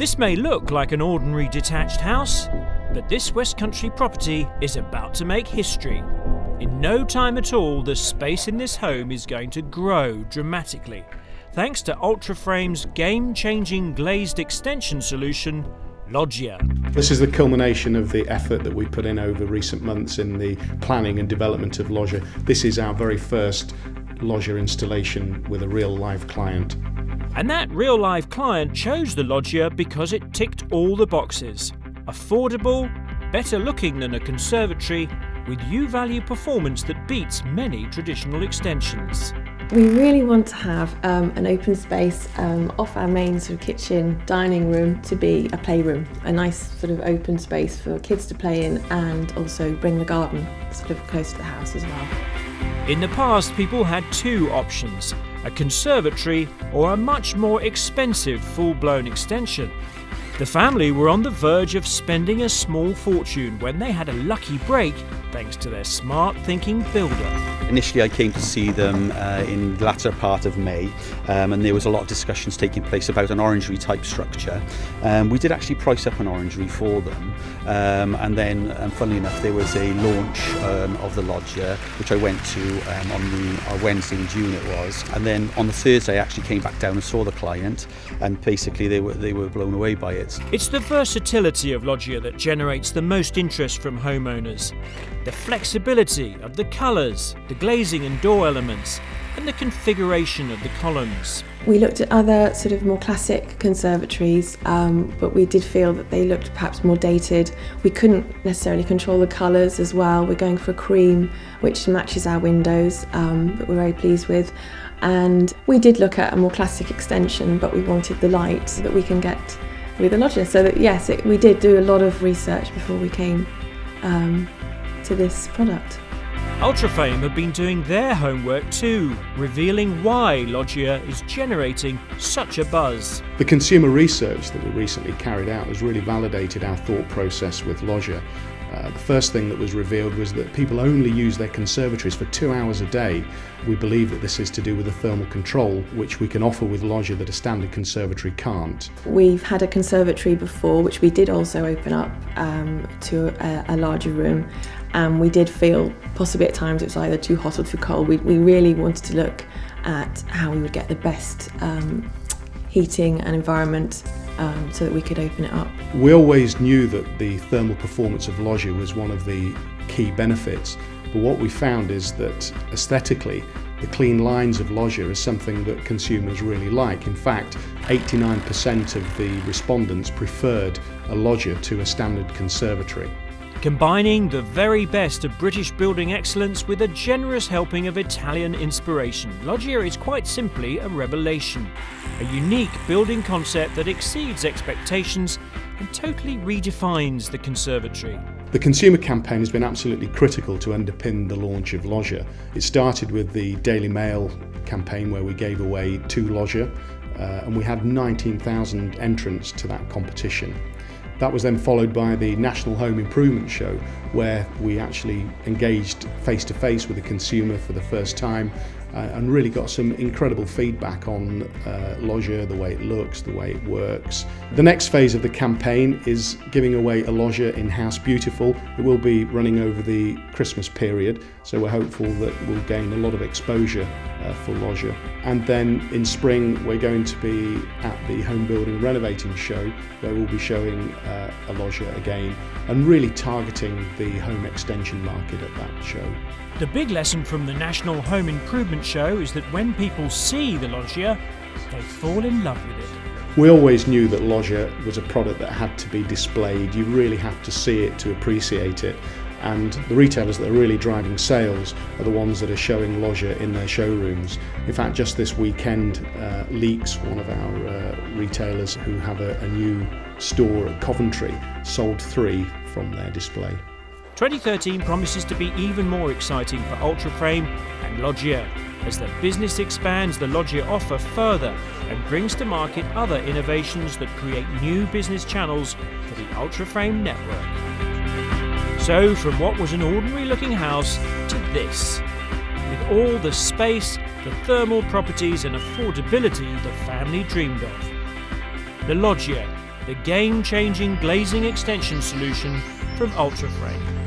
This may look like an ordinary detached house, but this West Country property is about to make history. In no time at all, the space in this home is going to grow dramatically, thanks to Ultraframe's game-changing glazed extension solution, Loggia. This is the culmination of the effort that we put in over recent months in the planning and development of Loggia. This is our very first Loggia installation with a real live client. And that real live client chose the Loggia because it ticked all the boxes. Affordable, better looking than a conservatory, with U-value performance that beats many traditional extensions. We really want to have an open space off our main sort of kitchen, dining room to be a playroom, a nice sort of open space for kids to play in, and also bring the garden sort of close to the house as well. In the past, people had two options, a conservatory or a much more expensive full-blown extension. The family were on the verge of spending a small fortune when they had a lucky break thanks to their smart thinking builder. Initially I came to see them in the latter part of May, and there was a lot of discussions taking place about an orangery type structure. We did actually price up an orangery for them, and then funnily enough there was a launch of the Loggia which I went to on Wednesday in June it was, and then on the Thursday I actually came back down and saw the client, and basically they were blown away by it. It's the versatility of Loggia that generates the most interest from homeowners. The flexibility of the colours, the glazing and door elements, and the configuration of the columns. We looked at other sort of more classic conservatories, but we did feel that they looked perhaps more dated. We couldn't necessarily control the colours as well. We're going for a cream which matches our windows, that we're very pleased with. And we did look at a more classic extension, but we wanted the light that we can get with the Loggia. So that yes, we did do a lot of research before we came to this product. Ultraframe have been doing their homework too, revealing why Loggia is generating such a buzz. The consumer research that we recently carried out has really validated our thought process with Loggia. The first thing that was revealed was that people only use their conservatories for 2 hours a day. We believe that this is to do with the thermal control which we can offer with Loggia that a standard conservatory can't. We've had a conservatory before which we did also open up to a larger room, and we did feel possibly at times it was either too hot or too cold. We really wanted to look at how we would get the best heating and environment so that we could open it up. We always knew that the thermal performance of Loggia was one of the key benefits, but what we found is that aesthetically the clean lines of Loggia is something that consumers really like. In fact, 89% of the respondents preferred a Loggia to a standard conservatory. Combining the very best of British building excellence with a generous helping of Italian inspiration, Loggia is quite simply a revelation. A unique building concept that exceeds expectations and totally redefines the conservatory. The consumer campaign has been absolutely critical to underpin the launch of Loggia. It started with the Daily Mail campaign where we gave away 2 Loggia, and we had 19,000 entrants to that competition. That was then followed by the National Home Improvement Show, where we actually engaged face-to-face with the consumer for the first time and really got some incredible feedback on Loggia, the way it looks, the way it works. The next phase of the campaign is giving away a Loggia in House Beautiful. It will be running over the Christmas period, so we're hopeful that we'll gain a lot of exposure for Loggia. And then in spring we're going to be at the Home Building Renovating Show, where we'll be showing a Loggia again and really targeting the home extension market at that show. The big lesson from the National Home Improvement Show is that when people see the Loggia, they fall in love with it. We always knew that Loggia was a product that had to be displayed. You really have to see it to appreciate it. And the retailers that are really driving sales are the ones that are showing Loggia in their showrooms. In fact, just this weekend, Leeks, one of our retailers who have a new store at Coventry, sold 3 from their display. 2013 promises to be even more exciting for Ultraframe and Loggia as the business expands the Loggia offer further and brings to market other innovations that create new business channels for the Ultraframe network. So from what was an ordinary looking house to this, with all the space, the thermal properties and affordability the family dreamed of. The Loggia, the game-changing glazing extension solution from Ultraframe.